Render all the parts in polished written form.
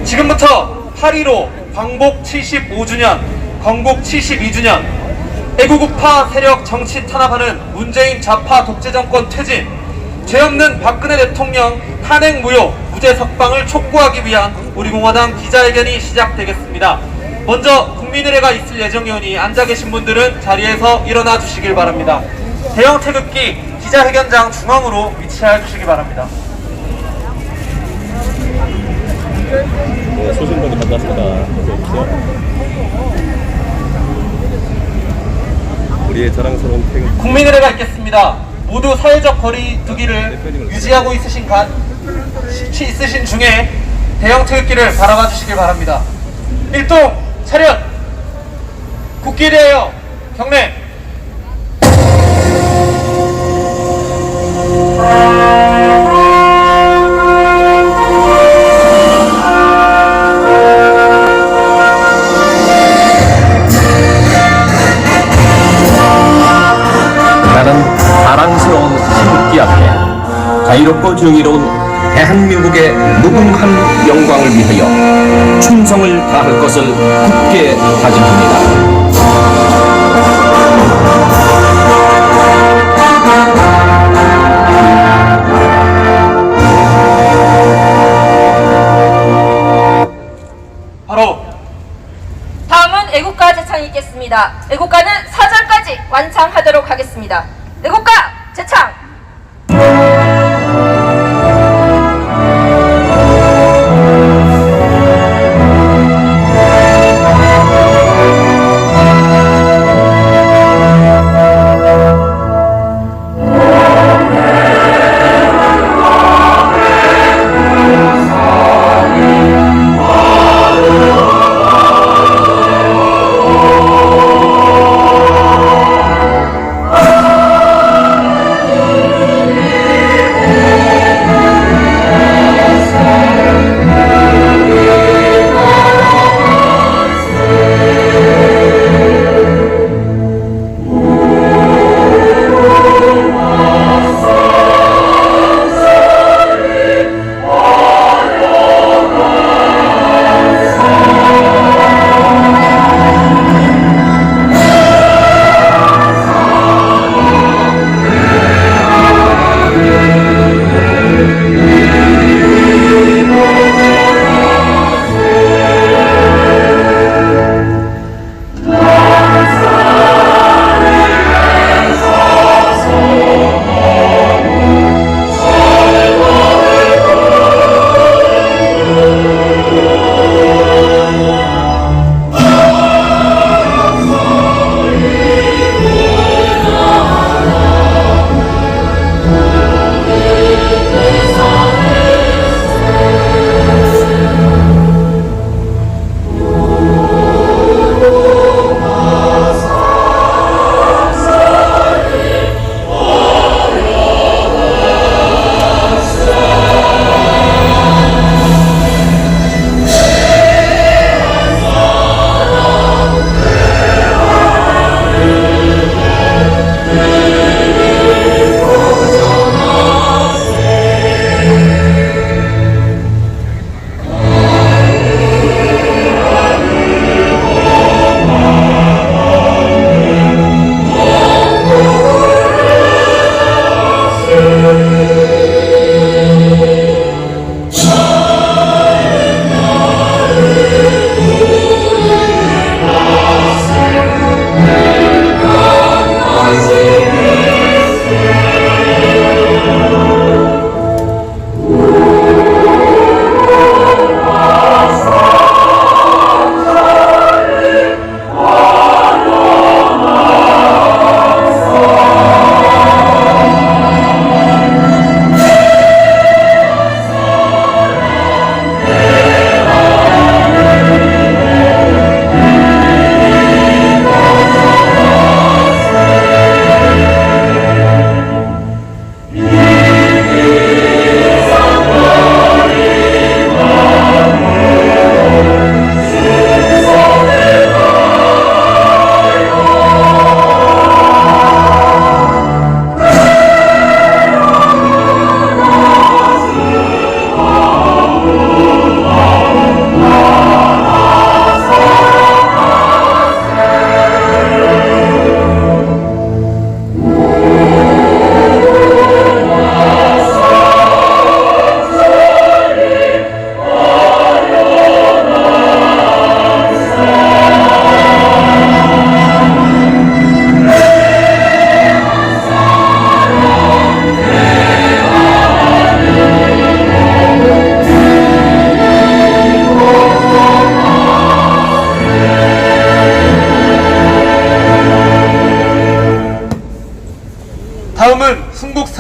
지금부터 8.15 광복 75주년, 건국 72주년, 애국우파 세력 정치 탄압하는 문재인 좌파 독재정권 퇴진, 죄 없는 박근혜 대통령 탄핵 무효, 무죄 석방을 촉구하기 위한 우리 공화당 기자회견이 시작되겠습니다. 먼저 국민의례가 있을 예정이오니 앉아 계신 분들은 자리에서 일어나 주시길 바랍니다. 대형 태극기 기자회견장 중앙으로 위치하여 주시기 바랍니다. 네, 소신분이 반갑습니다. 우리의 자랑스러운 태극기. 국민의례가 있겠습니다. 모두 사회적 거리두기를 유지하고 있으신 중에 대형 태극기를 바라봐 주시길 바랍니다. 1동 차렷! 국기에 대하여 경례! 나는 사랑스러운 태극기 앞에 자유롭고 정의로운 대한민국의 무궁한 영광을 위하여 충성을 다할 것을 굳게 다짐합니다. 바로 다음은 애국가 제창이 있겠습니다. 애국가는 4절까지 완창하도록 하겠습니다. 애국가 제창!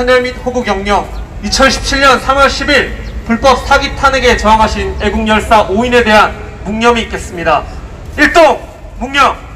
선열 및 호국 영령, 2017년 3월 10일 불법 사기 탄핵에 저항하신 애국 열사 5인에 대한 묵념이 있겠습니다. 1동 묵념.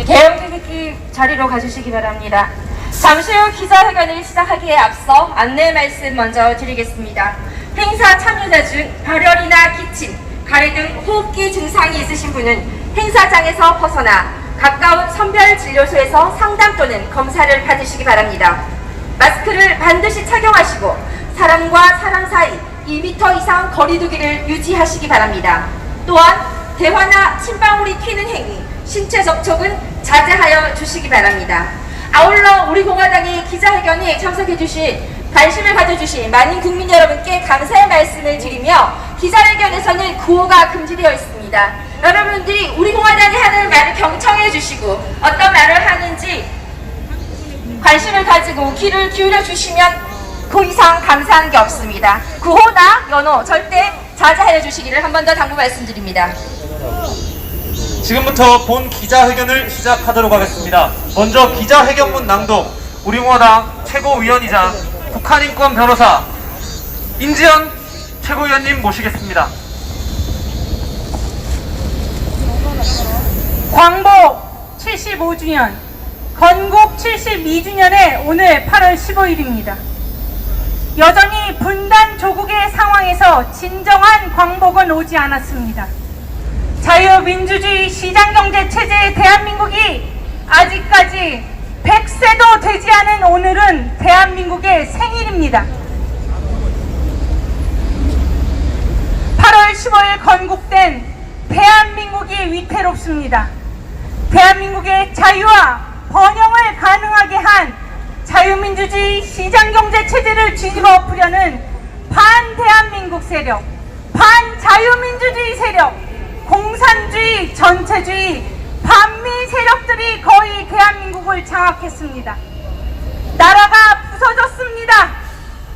대형기획기 자리로 가주시기 바랍니다. 잠시 후 기자회견을 시작하기에 앞서 안내 말씀 먼저 드리겠습니다. 행사 참여자 중 발열이나 기침, 가래 등 호흡기 증상이 있으신 분은 행사장에서 벗어나 가까운 선별진료소에서 상담 또는 검사를 받으시기 바랍니다. 마스크를 반드시 착용하시고 사람과 사람 사이 2m 이상 거리두기를 유지하시기 바랍니다. 또한 대화나 침방울이 튀는 행위, 신체 접촉은 자제하여 주시기 바랍니다. 아울러 우리 공화당의 기자회견에 참석해주신 관심을 가져주신 많은 국민 여러분께 감사의 말씀을 드리며 기자회견에서는 구호가 금지되어 있습니다. 여러분들이 우리 공화당이 하는 말을 경청해 주시고 어떤 말을 하는지 관심을 가지고 귀를 기울여 주시면 그 이상 감사한 게 없습니다. 구호나 연호 절대 자제하여 주시기를 한 번 더 당부 말씀드립니다. 지금부터 본 기자회견을 시작하도록 하겠습니다. 먼저 기자회견문 낭독, 우리공화당 최고위원이자 국한인권 변호사 인지연 최고위원님 모시겠습니다. 광복 75주년, 건국 72주년의 오늘 8월 15일입니다. 여전히 분단 조국의 상황에서 진정한 광복은 오지 않았습니다. 자유민주주의 시장경제 체제의 대한민국이 아직까지 100세도 되지 않은 오늘은 대한민국의 생일입니다. 8월 15일 건국된 대한민국이 위태롭습니다. 대한민국의 자유와 번영을 가능하게 한 자유민주주의 시장경제 체제를 뒤집어 엎으려는 반대한민국 세력, 반자유민주주의 세력, 공산주의, 전체주의, 반미 세력들이 거의 대한민국을 장악했습니다. 나라가 부서졌습니다.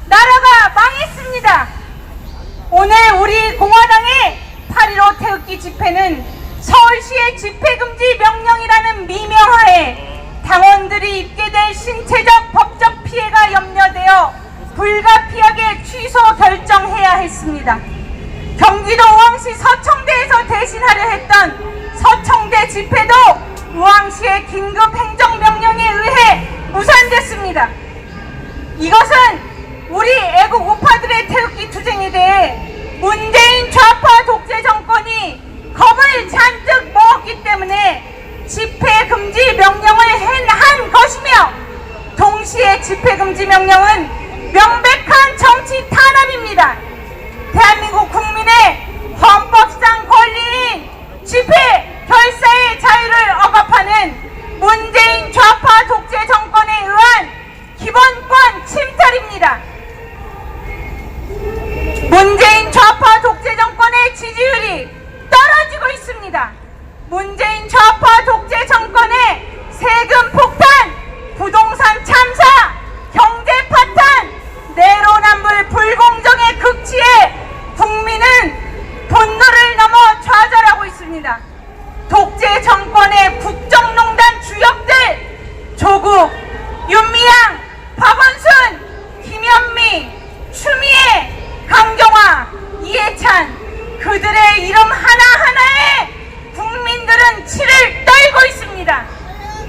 나라가 망했습니다. 오늘 우리 공화당의 8.15 태극기 집회는 서울시의 집회금지 명령이라는 미명하에 당원들이 입게 될 신체적 법적 피해가 염려되어 불가피하게 취소 결정해야 했습니다. 경기도 우왕시 서청대에서 대신하려 했던 서청대 집회도 우왕시의 긴급 행정명령에 의해 무산됐습니다. 이것은 우리 애국 우파들의 태극기 투쟁에 대해 문재인 좌파 독재 정권이 겁을 잔뜩 먹었기 때문에 집회 금지 명령을 한 것이며, 동시에 집회 금지 명령은 명백한 정치 탄압입니다. 대한민국 국민의 헌법상 권리인 집회 결사의 자유를 억압하는 문재인 좌파 독재 정권에 의한 기본권 침탈입니다. 문재인 좌파 독재 정권의 지지율이 떨어지고 있습니다. 문재인 좌파 독재 정권의 세금 폭탄, 부동산 참사, 경제 파탄, 내로남불 불공정의 극치에 국민은 분노를 넘어 좌절하고 있습니다. 독재 정권의 국정농단 주역들 조국, 윤미향, 박원순, 김현미, 추미애, 강경화, 이해찬 그들의 이름 하나하나에 국민들은 치를 떨고 있습니다.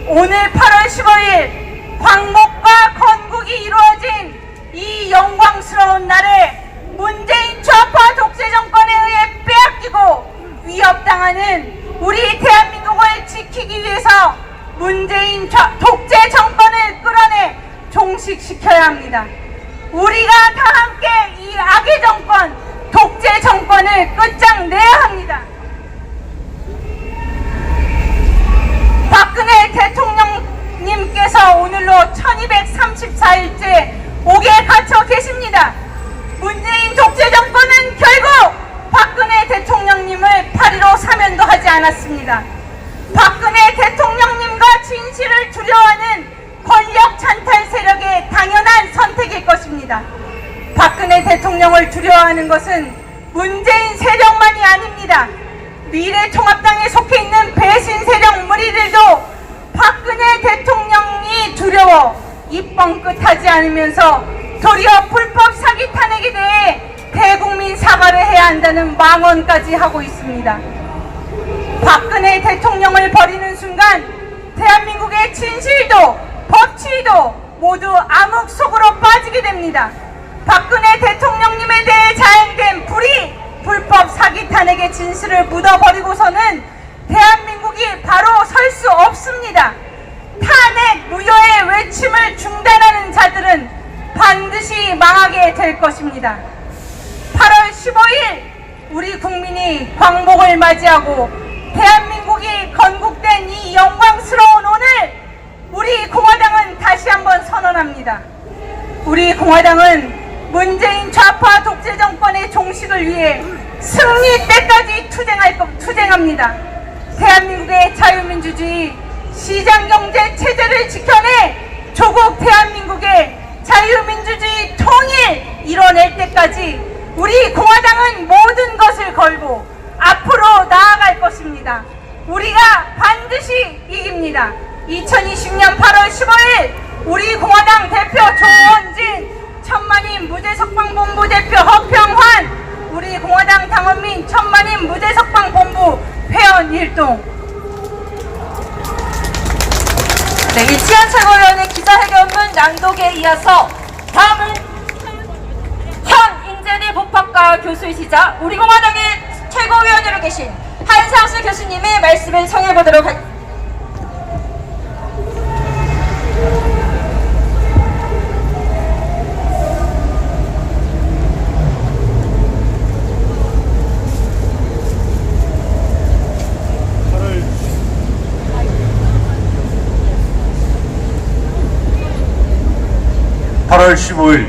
오늘 8월 15일 광복과 건국이 이루어진 이 영광스러운 날에 문재인 좌파 독재 정권에 의해 빼앗기고 위협당하는 우리 대한민국을 지키기 위해서 문재인 독재 정권을 끌어내 종식시켜야 합니다. 우리가 다 함께 이 악의 정권, 독재 정권을 끝장내야 합니다. 박근혜 대통령님께서 오늘로 1234일째 옥에 갇혀 계십니다. 문재인 독재 정권은 결국 박근혜 대통령님을 8.15 사면도 하지 않았습니다. 박근혜 대통령님과 진실을 두려워하는 권력 찬탈 세력의 당연한 선택일 것입니다. 박근혜 대통령을 두려워하는 것은 문재인 세력만이 아닙니다. 미래통합당에 속해 있는 배신 세력 무리들도 박근혜 대통령이 두려워 입 뻥끗하지 않으면서 도리어 불법 사기 탄핵에 대해 대국민 사과를 해야 한다는 망언까지 하고 있습니다. 박근혜 대통령을 버리는 순간 대한민국의 진실도 법치도 모두 암흑 속으로 빠지게 됩니다. 박근혜 대통령님에 대해 자행된 불법 사기 탄핵의 진실을 묻어버리고서는 대한민국이 바로 설 수 없습니다. 탄핵 무효의 외침을 중단하는 자들은 반드시 망하게 될 것입니다. 8월 15일 우리 국민이 광복을 맞이하고 대한민국이 건국된 이 영광스러운 오늘 우리 공화당은 다시 한번 선언합니다. 우리 공화당은 문재인 좌파 독재 정권의 종식을 위해 승리 때까지 투쟁합니다. 대한민국의 자유민주주의 시장경제 체제를 지켜내 조국 대한민국의 자유민주주의 통일 이뤄낼 때까지 우리 공화당은 모든 것을 걸고 앞으로 나아갈 것입니다. 우리가 반드시 이깁니다. 2020년 8월 15일 우리 공화당 대표 조원진, 천만인 무대석방본부 대표 허평환, 우리 공화당 당원민 천만인 무대석방본부 회원 일동. 네, 이치현 최고위원의 기자회견문 낭독에 이어서 다음은 현 인제대 법학과 교수이시자 우리 공화당의 최고위원으로 계신 한상수 교수님의 말씀을 청해보도록 하겠습니다. (8월 15일)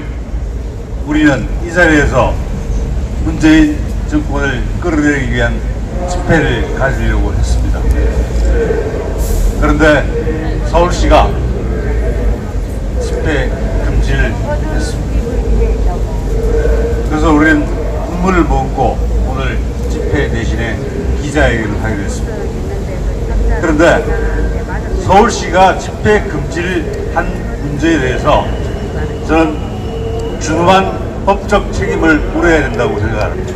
우리는 이 자리에서 문재인 정권을 끌어내리기 위한 집회를 가지려고 했습니다. 그런데 서울시가 집회 금지를 했습니다. 그래서 우리는 눈물을 머금고 오늘 집회 대신에 기자회견을 하게 됐습니다. 그런데 서울시가 집회 금지를 한 문제에 대해서 저는 준엄한 법적 책임을 물어야 된다고 생각합니다.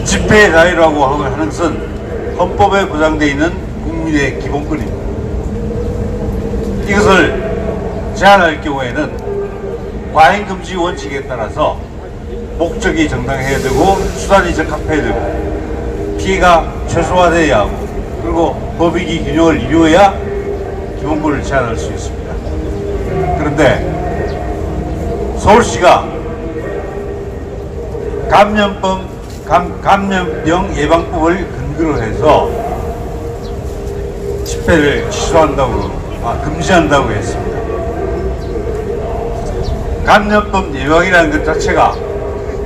집회 자유라고 하는 것은 헌법에 보장되어 있는 국민의 기본권입니다. 이것을 제한할 경우에는 과잉금지 원칙에 따라서 목적이 정당해야 되고 수단이 적합해야 되고 피해가 최소화되어야 하고 그리고 법익이 균형을 이루어야 기본권을 제한할 수 있습니다. 그런데 서울시가 감염병 예방법을 근거로 해서 집회를 금지한다고 했습니다. 감염병 예방이라는 것 자체가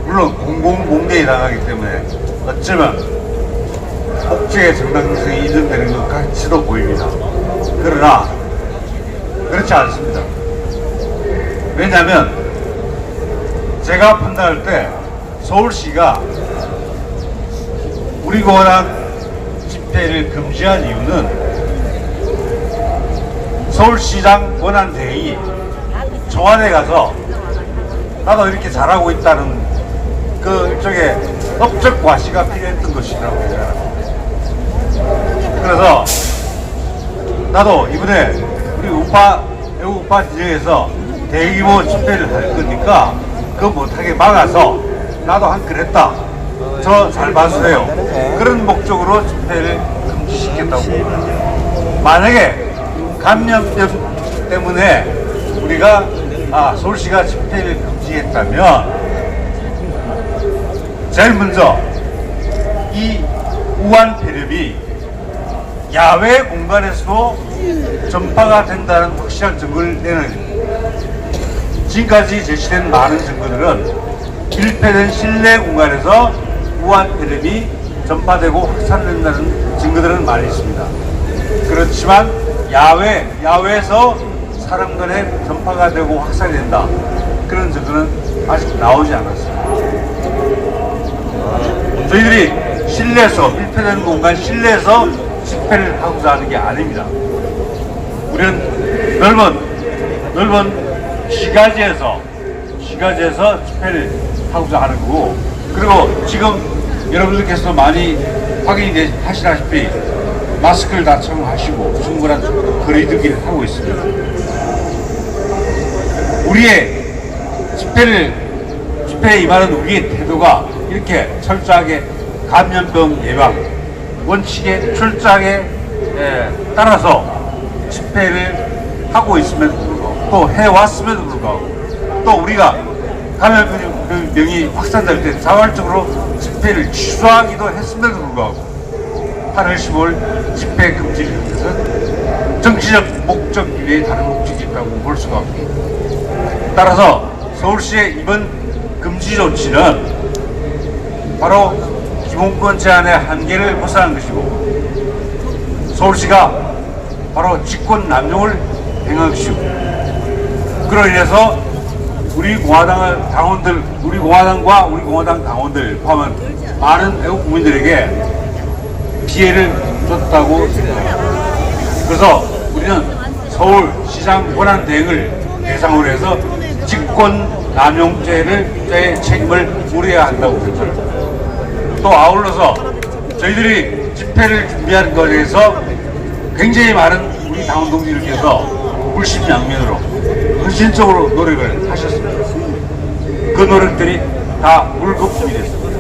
물론 공공공대에 해당하기 때문에 어쩌면 복제의 정당성이 인정되는 것 같이도 보입니다. 그러나 그렇지 않습니다. 왜냐하면 제가 판단할 때 서울시가 우리 공화당 집회를 금지한 이유는 서울시장 권한대행이 청와대 가서 나도 이렇게 잘하고 있다는 그 일종의 업적 과시가 필요했던 것이라고 생각합니다. 그래서 나도 이번에 우리 애국 우파 지역에서 대규모 집회를 할 거니까 그거 못하게 막아서 나도 한 글 했다. 저 잘 봐주세요. 그런 목적으로 집회를 금지시켰다고 봅니다. 만약에 감염병 때문에 우리가 서울시가 집회를 금지했다면 제일 먼저 이 우한 폐렴이 야외 공간에서도 전파가 된다는 확실한 증거를 내는 지금까지 제시된 많은 증거들은 밀폐된 실내 공간에서 우한 폐렴이 전파되고 확산된다는 증거들은 많이 있습니다. 그렇지만 야외에서 사람 간에 전파가 되고 확산이 된다. 그런 증거는 아직 나오지 않았습니다. 저희들이 실내에서, 밀폐된 공간 실내에서 집회를 하고자 하는 게 아닙니다. 우리는 넓은 시가지에서 집회를 하고자 하는 거고, 그리고 지금 여러분들께서 많이 확인이 하시다시피 마스크를 다 착용하시고 충분한 거리두기를 하고 있습니다. 우리의 집회에 임하는 우리의 태도가 이렇게 철저하게 감염병 예방 원칙에 철저하게 따라서 집회를 하고 있음에도 불구하고 또 해왔음에도 불구하고 또 우리가 감염병이 확산될 때 자발적으로 집회를 취소하기도 했음에도 불구하고 8월 15일 집회 금지를 하는 것은 정치적 목적 이외에 다른 목적이 있다고 볼 수가 없습니다. 따라서 서울시의 이번 금지 조치는 바로 기본권 제한의 한계를 벗어난 것이고 서울시가 바로 직권 남용을 행한 것이고 그로 인해서 우리 공화당과 우리 공화당 당원들 포함한 많은 애국 국민들에게 피해를 줬다고 생각합니다. 그래서 우리는 서울시장 권한 대행을 대상으로 해서 직권 남용죄의 책임을 물어야 한다고 생각합니다. 또 아울러서 저희들이 집회를 준비하는 것에 대해서 굉장히 많은 우리 당원 동지들께서 물심양면으로 헌신적으로 노력을 하셨습니다. 그 노력들이 다 물거품이 됐습니다.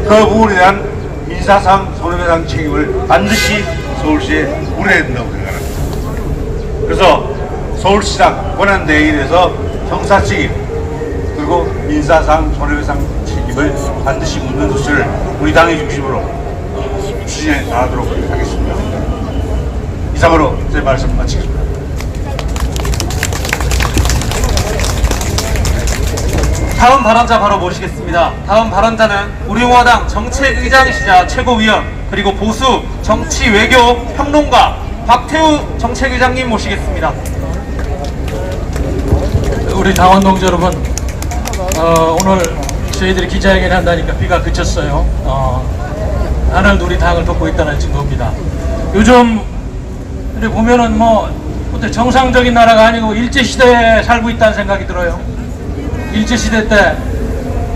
그 부분에 대한 민사상 손해배상 책임을 반드시 서울시에 물어야 된다고 생각합니다. 그래서 서울시장 권한대행에 대해서 형사 책임 그리고 민사상 손해배상 책임을 반드시 묻는 조치를 우리 당의 중심으로 추진해 나가도록 하겠습니다. 이상으로 제 말씀 마치겠습니다. 다음 발언자 바로 모시겠습니다. 다음 발언자는 우리 공화당 정책의장이시자 최고위원 그리고 보수 정치 외교 평론가 박태우 정책의장님 모시겠습니다. 우리 당원 동지 여러분, 오늘 저희들이 기자회견 한다니까 비가 그쳤어요. 하늘도 우리 당을 덮고 있다는 증거입니다. 요즘 우리 보면은 어때 정상적인 나라가 아니고 일제시대에 살고 있다는 생각이 들어요. 일제시대 때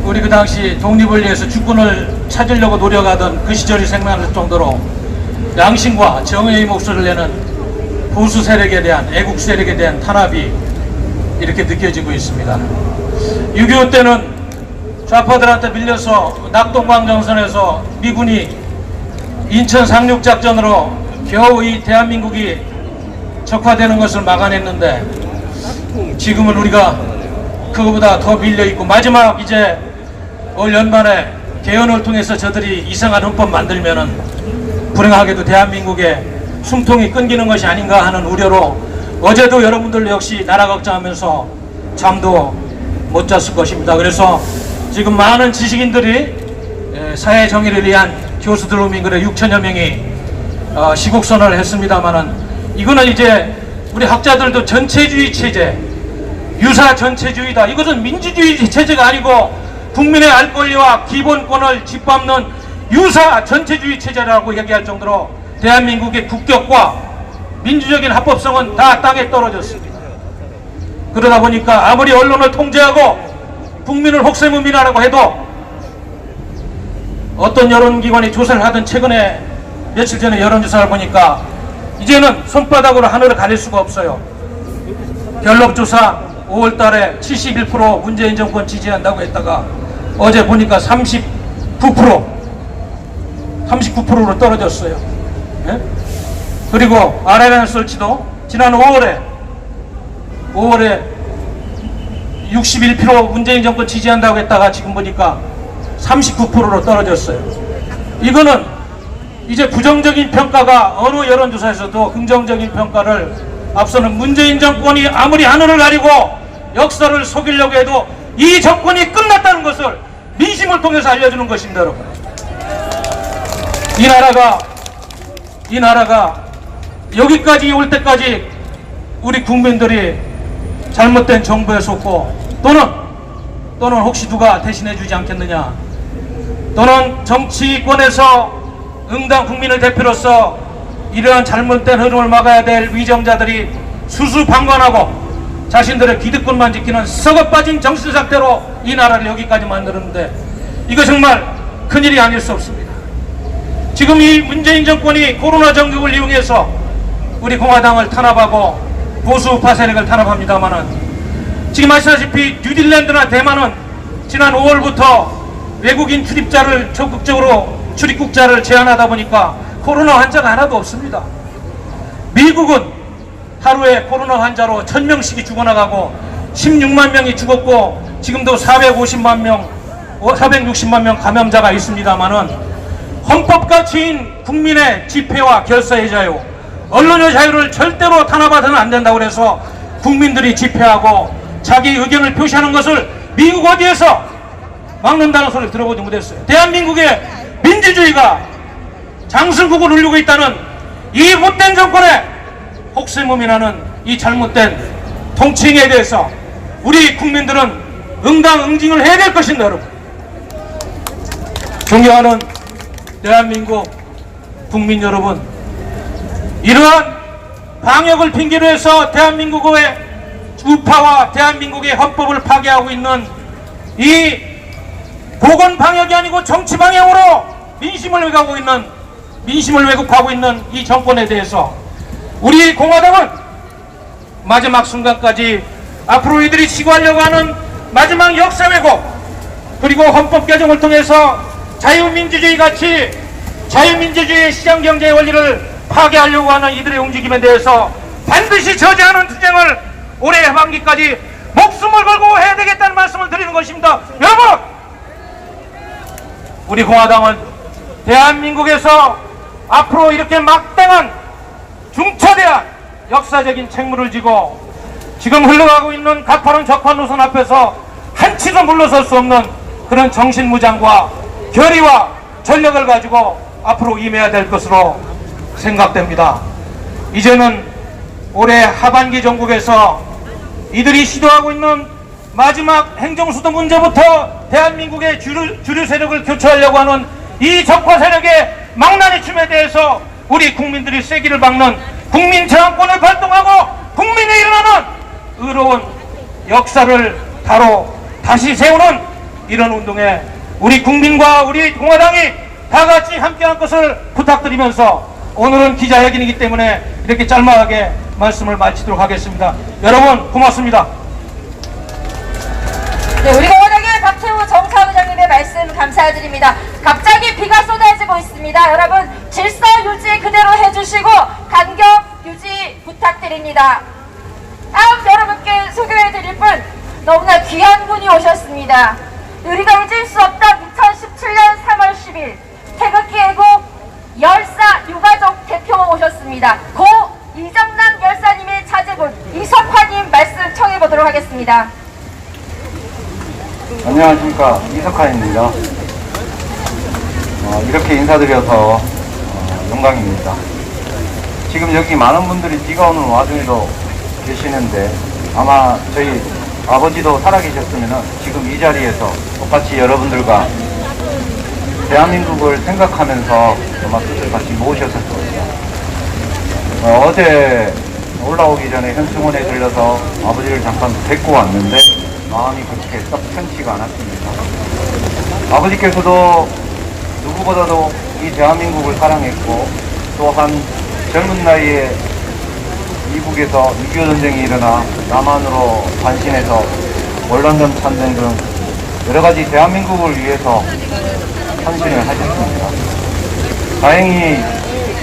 우리 그 당시 독립을 위해서 주권을 찾으려고 노력하던 그 시절이 생각날 정도로 양심과 정의의 목소리를 내는 보수 세력에 대한 애국 세력에 대한 탄압이 이렇게 느껴지고 있습니다. 6.25 때는 좌파들한테 밀려서 낙동강정선에서 미군이 인천 상륙작전으로 겨우 이 대한민국이 적화되는 것을 막아냈는데 지금은 우리가 그거보다 더 밀려있고 마지막 이제 올 연말에 개헌을 통해서 저들이 이상한 헌법 만들면은 불행하게도 대한민국의 숨통이 끊기는 것이 아닌가 하는 우려로 어제도 여러분들 역시 나라 걱정하면서 잠도 못 잤을 것입니다. 그래서 지금 많은 지식인들이 사회 정의를 위한 교수들 국민들의 6천여 명이 시국선언을 했습니다만은 이거는 이제 우리 학자들도 전체주의 체제, 유사 전체주의다. 이것은 민주주의 체제가 아니고 국민의 알 권리와 기본권을 짓밟는 유사 전체주의 체제라고 얘기할 정도로 대한민국의 국격과 민주적인 합법성은 다 땅에 떨어졌습니다. 그러다 보니까 아무리 언론을 통제하고 국민을 혹세무민하라고 해도 어떤 여론기관이 조사를 하던 최근에 며칠 전에 여론조사를 보니까 이제는 손바닥으로 하늘을 가릴 수가 없어요. 갤럽조사 5월달에 71% 문재인 정권 지지한다고 했다가 어제 보니까 39%로 떨어졌어요. 예? 그리고 RNN 설치도 지난 5월에 61% 문재인 정권 지지한다고 했다가 지금 보니까 39%로 떨어졌어요. 이거는 이제 부정적인 평가가 어느 여론조사에서도 긍정적인 평가를 앞서는 문재인 정권이 아무리 하늘을 가리고 역사를 속이려고 해도 이 정권이 끝났다는 것을 민심을 통해서 알려주는 것입니다, 여러분. 이 나라가 여기까지 올 때까지 우리 국민들이 잘못된 정부에 속고 또는 혹시 누가 대신해 주지 않겠느냐, 또는 정치권에서 응당 국민을 대표로서 이러한 잘못된 흐름을 막아야 될 위정자들이 수수방관하고 자신들의 기득권만 지키는 썩어빠진 정신 상태로 이 나라를 여기까지 만들었는데 이거 정말 큰일이 아닐 수 없습니다. 지금 이 문재인 정권이 코로나 정국을 이용해서 우리 공화당을 탄압하고 보수우파 세력을 탄압합니다만은 지금 아시다시피 뉴질랜드나 대만은 지난 5월부터 외국인 출입자를 적극적으로 출입국자를 제한하다 보니까 코로나 환자가 하나도 없습니다. 미국은 하루에 코로나 환자로 1000명씩이 죽어나가고 16만 명이 죽었고 지금도 460만 명 감염자가 있습니다만은 헌법 가치인 국민의 집회와 결사의 자유, 언론의 자유를 절대로 탄압하서는 안 된다고 그래서 국민들이 집회하고 자기 의견을 표시하는 것을 미국 어디에서 막는다는 소리를 들어보지 못했어요. 대한민국의 민주주의가 장승국을 울리고 있다는 이 못된 정권의 혹세무민하는 이 잘못된 통치에 대해서 우리 국민들은 응당응징을 해야 될 것입니다, 여러분. 존경하는 대한민국 국민 여러분, 이러한 방역을 핑계로 해서 대한민국의 우파와 대한민국의 헌법을 파괴하고 있는 이 보건 방역이 아니고 정치 방향으로 민심을 왜곡하고 있는 이 정권에 대해서 우리 공화당은 마지막 순간까지 앞으로 이들이 시구하려고 하는 마지막 역사 왜곡, 그리고 헌법 개정을 통해서 자유민주주의 가치, 자유민주주의 시장경제의 원리를 파괴하려고 하는 이들의 움직임에 대해서 반드시 저지하는 투쟁을 올해 하반기까지 목숨을 걸고 해야 되겠다는 말씀을 드리는 것입니다. 여러분, 우리 공화당은 대한민국에서 앞으로 이렇게 막대한 중차대한 역사적인 책무를 지고 지금 흘러가고 있는 가파른 적판 노선 앞에서 한치도 물러설 수 없는 그런 정신무장과 결의와 전력을 가지고 앞으로 임해야 될 것으로 생각됩니다. 이제는 올해 하반기 정국에서 이들이 시도하고 있는 마지막 행정수도 문제부터 대한민국의 주류 세력을 교체하려고 하는 이 적화 세력의 망나니 춤에 대해서 우리 국민들이 쐐기를 박는 국민 저항권을 발동하고 국민이 일어나는 의로운 역사를 다시 세우는 이런 운동에 우리 국민과 우리 공화당이 다 같이 함께할 것을 부탁드리면서 오늘은 기자회견이기 때문에 이렇게 짤막하게 말씀을 마치도록 하겠습니다. 여러분 고맙습니다. 네, 우리 공화당의 박태우 정차의장님의 말씀 감사드립니다. 갑자기 비가 쏟아지고 있습니다. 여러분 질서 유지 그대로 해주시고 간격 유지 부탁드립니다. 다음 여러분께 소개해드릴 분, 너무나 귀한 분이 오셨습니다. 우리가 잊을 수 없던 2017년 3월 10일 태극기 애국 열사 유가족 대표 오셨습니다. 고 이정남 열사님의 자제분 이석환님 말씀 청해보도록 하겠습니다. 안녕하십니까, 이석환입니다. 이렇게 인사드려서 영광입니다. 지금 여기 많은 분들이 비가 오는 와중에도 계시는데 아마 저희 아버지도 살아계셨으면 지금 이 자리에서 똑같이 여러분들과 대한민국을 생각하면서 아마 뜻을 같이 모으셨을 겁니다. 어제 올라오기 전에 현충원에 들려서 아버지를 잠깐 뵙고 왔는데 마음이 그렇게 썩 편치가 않았습니다. 아버지께서도 누구보다도 이 대한민국을 사랑했고 또한 젊은 나이에 미국에서 6.25 전쟁이 일어나 남한으로 반신해서 월런던 참전 등 여러가지 대한민국을 위해서 헌신을 하셨습니다. 다행히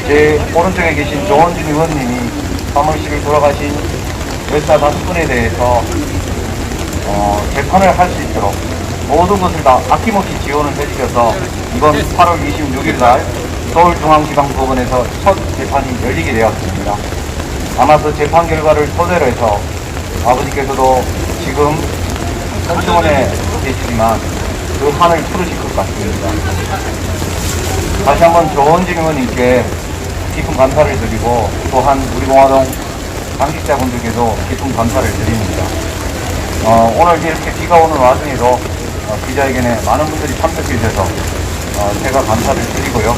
제 오른쪽에 계신 조원진 의원님이 3월 10일 돌아가신 열사 5분에 대해서 재판을 할 수 있도록 모든 것을 다 아낌없이 지원을 해주셔서 이번 8월 26일 날 서울중앙지방법원에서 첫 재판이 열리게 되었습니다. 아마 그 재판 결과를 토대로 해서 아버지께서도 지금 현충원에 계시지만 그 한을 풀으실 것 같습니다. 다시 한번 조원진 의원님께 깊은 감사를 드리고 또한 우리 공화당 당직자분들께도 깊은 감사를 드립니다. 오늘 이렇게 비가 오는 와중에도 기자회견에 많은 분들이 참석해 주셔서 제가 감사를 드리고요.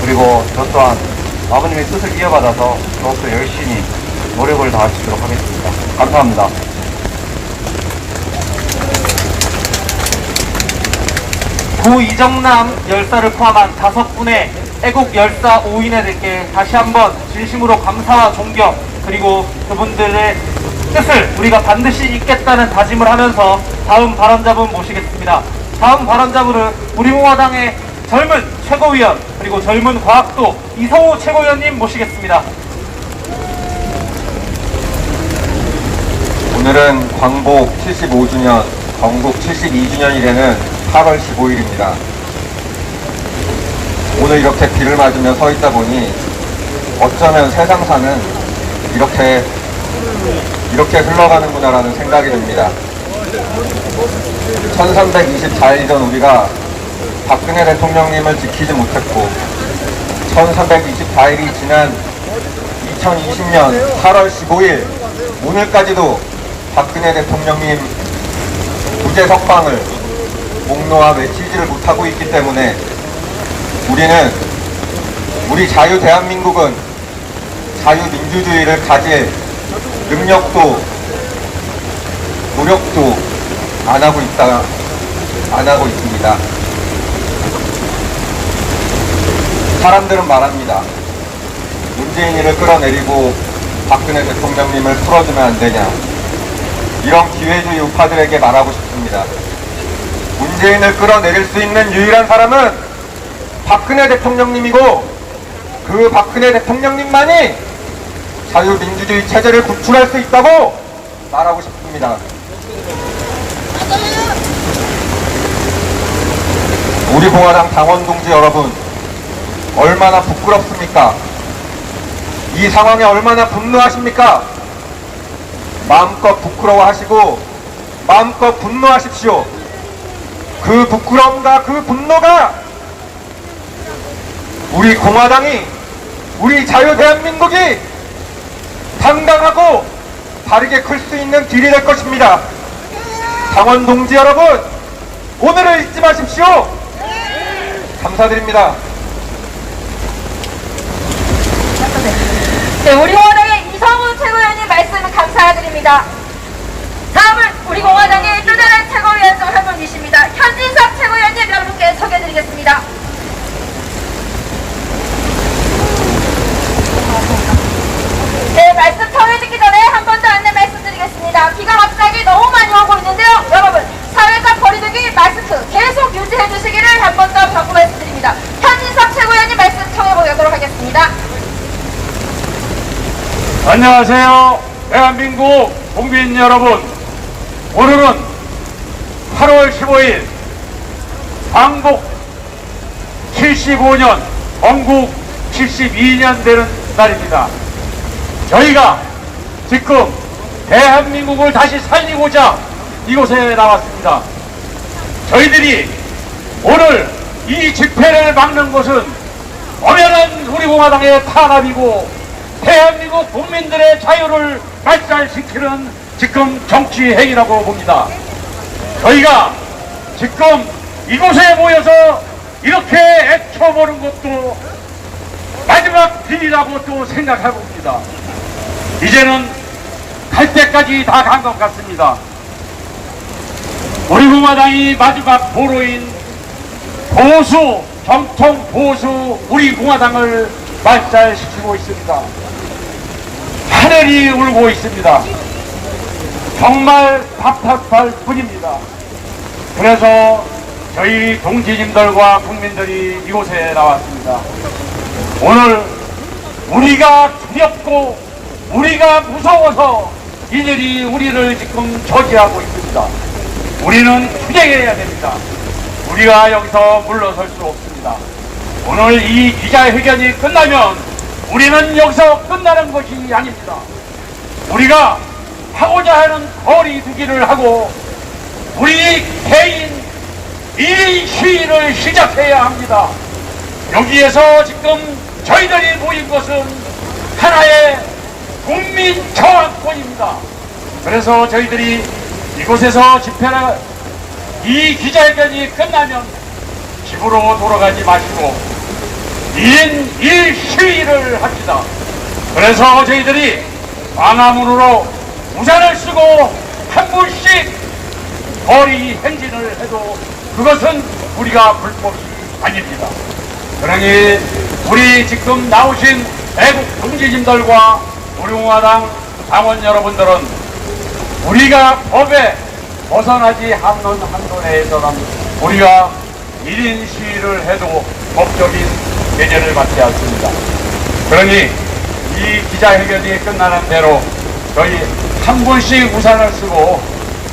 그리고 저 또한 아버님의 뜻을 이어받아서 더욱더 열심히 노력을 다하시도록 하겠습니다. 감사합니다. 구 이정남 열사를 포함한 5분의 애국 열사 5인회들께 다시 한번 진심으로 감사와 존경 그리고 그분들의 뜻을 우리가 반드시 잇겠다는 다짐을 하면서 다음 발언자분 모시겠습니다. 다음 발언자분은 우리 공화당의 젊은 최고위원 그리고 젊은 과학도 이성우 최고위원님 모시겠습니다. 오늘은 광복 75주년, 건국 72주년이 되는 8월 15일입니다. 오늘 이렇게 비를 맞으며 서 있다 보니 어쩌면 세상사는 이렇게 흘러가는구나라는 생각이 듭니다. 1324일 전 우리가 박근혜 대통령님을 지키지 못했고 1324일이 지난 2020년 8월 15일 오늘까지도 박근혜 대통령님 부재 석방을 목놓아 외치지를 못하고 있기 때문에 우리 자유 대한민국은 자유민주주의를 가질 능력도 노력도 안 하고 있습니다. 사람들은 말합니다. 문재인이를 끌어내리고 박근혜 대통령님을 풀어주면 안 되냐. 이런 기회주의 우파들에게 말하고 싶습니다. 문재인을 끌어내릴 수 있는 유일한 사람은 박근혜 대통령님이고 그 박근혜 대통령님만이 자유민주주의 체제를 구출할 수 있다고 말하고 싶습니다. 우리 공화당 당원 동지 여러분, 얼마나 부끄럽습니까? 이 상황에 얼마나 분노하십니까? 마음껏 부끄러워하시고 마음껏 분노하십시오. 그 부끄러움과 그 분노가 우리 공화당이, 우리 자유 대한민국이 당당하고 바르게 클 수 있는 길이 될 것입니다. 당원 동지 여러분, 오늘을 잊지 마십시오. 감사드립니다. 네, 우리 공화당의 이성우 최고위원님 말씀을 감사드립니다. 다음은 우리 공화당의 또 다른 최고위원 중 한 분이십니다. 현진석 최고위원님 여러분께 소개해드리겠습니다. 네, 말씀 처음에 듣기 전에 한 번 더 안내 말씀드리겠습니다. 비가 갑자기 너무 많이 오고 있는데요. 여러분, 사회적 거리두기 마스크 계속 유지해 주시기를 한 번 더 경고 말씀드립니다. 현진석 최고위원님 말씀 청해보도록 하겠습니다. 안녕하세요. 대한민국 국민 여러분. 오늘은 8월 15일 광복 75년, 건국 72년 되는 날입니다. 저희가 지금 대한민국을 다시 살리고자 이곳에 나왔습니다. 저희들이 오늘 이 집회를 막는 것은 엄연한 우리 공화당의 탄압이고 대한민국 국민들의 자유를 말살시키는 지금 정치 행위라고 봅니다. 저희가 지금 이곳에 모여서 이렇게 애쳐보는 것도 마지막 길이라고 또 생각해 봅니다. 이제는 갈 때까지 다 간 것 같습니다. 우리 공화당이 마지막 보루인 보수, 정통 보수 우리 공화당을 말살시키고 있습니다. 하늘이 울고 있습니다. 정말 답답할 뿐입니다. 그래서 저희 동지님들과 국민들이 이곳에 나왔습니다. 오늘 우리가 두렵고 우리가 무서워서 이들이 우리를 지금 저지하고 있습니다. 우리는 투쟁해야 됩니다. 우리가 여기서 물러설 수 없습니다. 오늘 이 기자회견이 끝나면 우리는 여기서 끝나는 것이 아닙니다. 우리가 하고자 하는 거리두기를 하고 우리 개인 이 시위를 시작해야 합니다. 여기에서 지금 저희들이 모인 것은 하나의 국민 저항권입니다. 그래서 저희들이 이곳에서 집회를 이 기자회견이 끝나면 집으로 돌아가지 마시고 1인 1시위를 합시다. 그래서 저희들이 광화문으로 우산을 쓰고 한 분씩 거리 행진을 해도 그것은 우리가 불법이 아닙니다. 그러니 우리 지금 나오신 애국 동지님들과 우리 공화당 당원 여러분들은 우리가 법에 벗어나지 않는 한도 내에서는 우리가 1인 시위를 해도 법적인 배제를 받지 않습니다. 그러니 이 기자회견이 끝나는 대로 저희 한 분씩 우산을 쓰고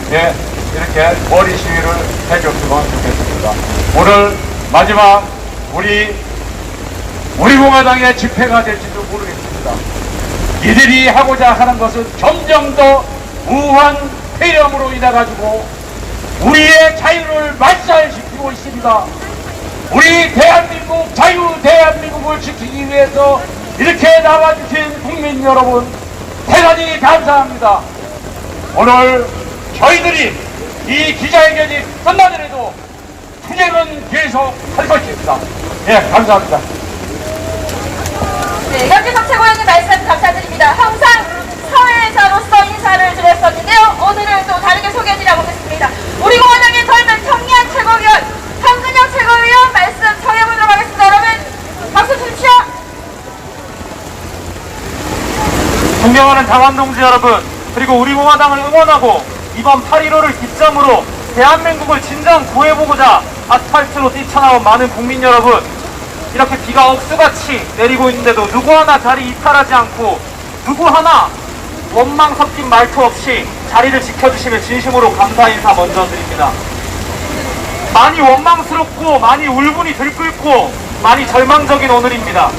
이렇게 머리 시위를 해줬으면 좋겠습니다. 오늘 마지막 우리 공화당의 집회가 될지도 모르겠습니다. 이들이 하고자 하는 것은 점점 더 무한 폐렴으로 인해 가지고 우리의 자유를 말살시키고 있습니다. 우리 대한민국 자유 대한민국을 지키기 위해서 이렇게 나와주신 국민 여러분 대단히 감사합니다. 오늘 저희들이 이 기자회견이 끝나더라도 투쟁은 계속 할 것입니다. 예, 감사합니다. 네, 현지석 최고위원님 말씀 감사드립니다. 항상 사회자로서 인사를 드렸었는데요. 오늘은 또 다르게 소개해드리려고 하겠습니다. 우리 공화당의 젊은 청년 최고위원 황근영 최고위원 말씀 청해보도록 하겠습니다. 여러분 박수 주십시오. 존경하는 당원 동지 여러분, 그리고 우리 공화당을 응원하고 이번 8.15를 기점으로 대한민국을 진정 구해보고자 아스팔트로 뛰쳐나온 많은 국민 여러분, 이렇게 비가 억수같이 내리고 있는데도 누구 하나 자리 이탈하지 않고 누구 하나 원망 섞인 말투 없이 자리를 지켜주시면 진심으로 감사 인사 먼저 드립니다. 많이 원망스럽고 많이 울분이 들끓고 많이 절망적인 오늘입니다.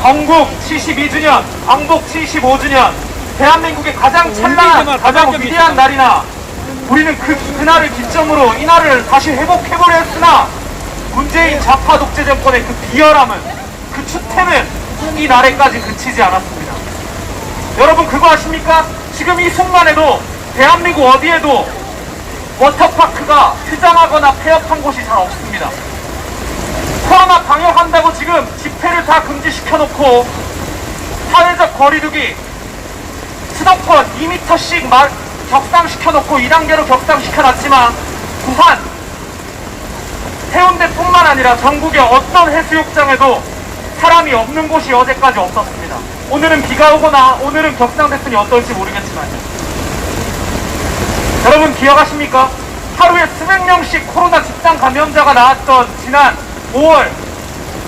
건국 72주년, 광복 75주년, 대한민국의 가장 찬란한, 가장 위대한 날이나 우리는 그날을 기점으로 이 날을 다시 회복해보려 했으나 문재인 좌파 독재 정권의 그 비열함은, 그 추태는 이 날에까지 그치지 않았습니다. 여러분 그거 아십니까? 지금 이 순간에도 대한민국 어디에도 워터파크가 휴장하거나 폐업한 곳이 잘 없습니다. 코로나 방역한다고 지금 집회를 다 금지시켜놓고 사회적 거리두기 수도권 2m씩 격상시켜놓고 2단계로 격상시켜놨지만 부산, 해운대뿐만 아니라 전국의 어떤 해수욕장에도 사람이 없는 곳이 어제까지 없었습니다. 오늘은 비가 오거나 오늘은 격상됐으니 어떨지 모르겠지만요. 여러분 기억하십니까? 하루에 수백 명씩 코로나 집단 감염자가 나왔던 지난 5월,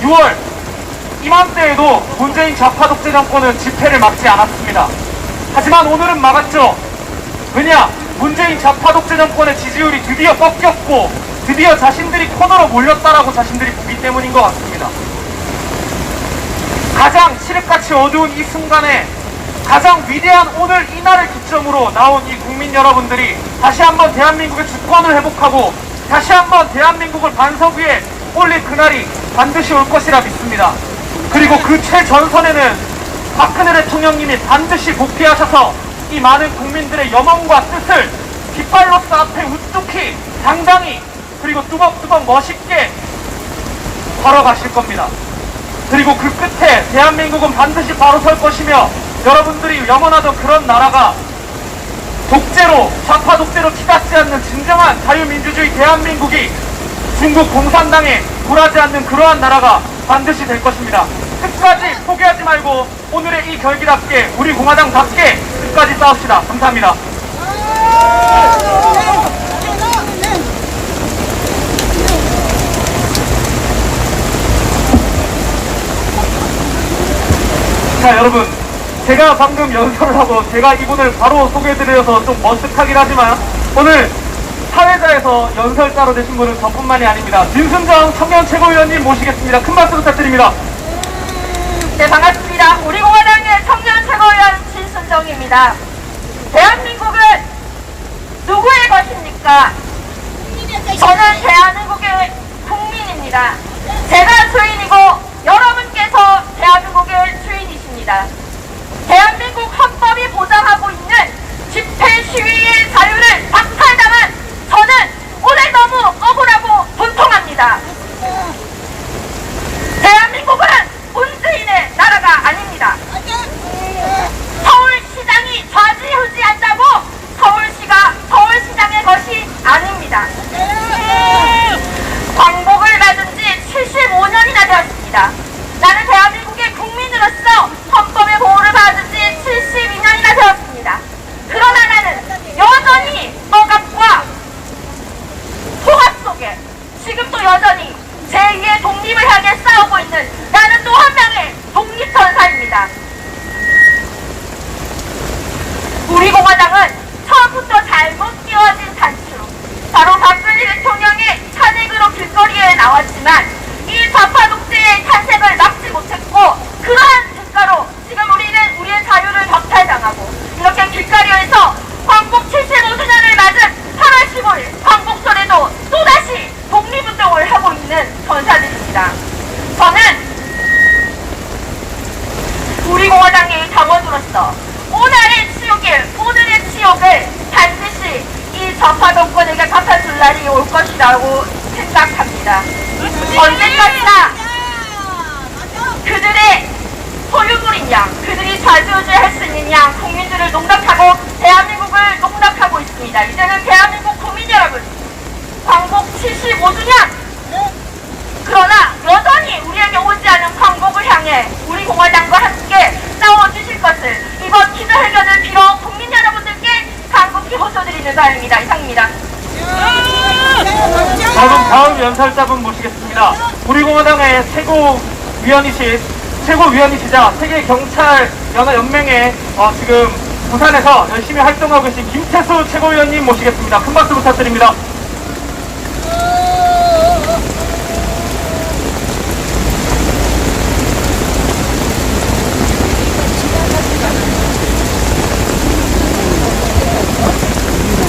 6월 이맘때에도 문재인 좌파 독재 정권은 집회를 막지 않았습니다. 하지만 오늘은 막았죠. 왜냐? 문재인 좌파 독재 정권의 지지율이 드디어 꺾였고 드디어 자신들이 코너로 몰렸다라고 자신들이 보기 때문인 것 같습니다. 가장 칠흑같이 어두운 이 순간에 가장 위대한 오늘 이 날을 기점으로 나온 이 국민 여러분들이 다시 한번 대한민국의 주권을 회복하고 다시 한번 대한민국을 반석 위에 올릴 그날이 반드시 올 것이라 믿습니다. 그리고 그 최전선에는 박근혜 대통령님이 반드시 복귀하셔서 이 많은 국민들의 염원과 뜻을 깃발로서 앞에 우뚝히 당당히 그리고 뚜벅뚜벅 멋있게 걸어가실 겁니다. 그리고 그 끝에 대한민국은 반드시 바로 설 것이며 여러분들이 염원하던 그런 나라가 독재로, 좌파 독재로 치닫지 않는 진정한 자유민주주의 대한민국이 중국 공산당에 굴하지 않는 그러한 나라가 반드시 될 것입니다. 끝까지 포기하지 말고 오늘의 이 결기답게 우리 공화당답게 끝까지 싸웁시다. 감사합니다. 자, 여러분, 제가 방금 연설을 하고 제가 이분을 바로 소개해드려서 좀 머쓱하긴 하지만 오늘 사회자에서 연설자로 되신 분은 저뿐만이 아닙니다. 진순정 청년 최고위원님 모시겠습니다. 큰 박수 부탁드립니다. 네, 반갑습니다. 우리 공화당의 청년 최고위원 진순정입니다. 대한민국은 누구의 것입니까? 저는 대한민국의 국민입니다. 제가 주인이고 여러분께서 대한민국의 주인이십니다. 대한민국 헌법이 보장하고 있는 집회 시위의 자유를 박탈당한 저는 오늘 너무 억울하고 분통합니다. 대한민국은 문재인의 나라가 아닙니다. 서울시장이 좌지우지한다고 서울시가 서울시장의 것이 아닙니다. 광복을 맞은 지 75년이나 되었습니다. 나는 대한민국의 국민으로서 헌법의 보호를 받은 지 72년이나 되었습니다. 그러나 나는 여전히 억압과 통합 속에 지금도 여전히 제2의 독립을 향해 싸우고 있는 나는 또 한 명의 독립전사입니다. 우리 공화당은 처음부터 잘못 끼워진 단추, 바로 박근혜 대통령의 탄핵으로 길거리에 나왔지만 이 좌파 독재의 탄생을 막지 못했고 그러한 대가로 지금 우리는 우리의 자유를 박탈당하고 이렇게 길거리에서 광복 75주년을 맞은 8월 15일 광복절에도 또다시 독립운동을 하고 있는 전사들입니다. 저는 우리 공화당의 당원으로서 오늘의 치욕을 반드시 이 좌파 정권에게 갚아줄 날이 올 것이라고 생각합니다. 언제까지나 그들의 소유물인 양, 그들이 좌지우지할 수 있는 양 국민들을 농락하고 대한민국을 농락하고 있습니다. 이제는 대한민국 국민 여러분, 광복 75주년! 그러나 여전히 우리에게 오지 않은 광복을 향해 우리 공화당과 함께 싸워주실 것을 이번 기자회견을 빌어 국민 여러분들께 간곡히 호소드리는 바입니다. 이상입니다. 다음 연설자분 모시겠습니다. 우리 공화당의 최고위원이시자 세계경찰연맹의 지금 부산에서 열심히 활동하고 계신 김태수 최고위원님 모시겠습니다. 큰 박수 부탁드립니다.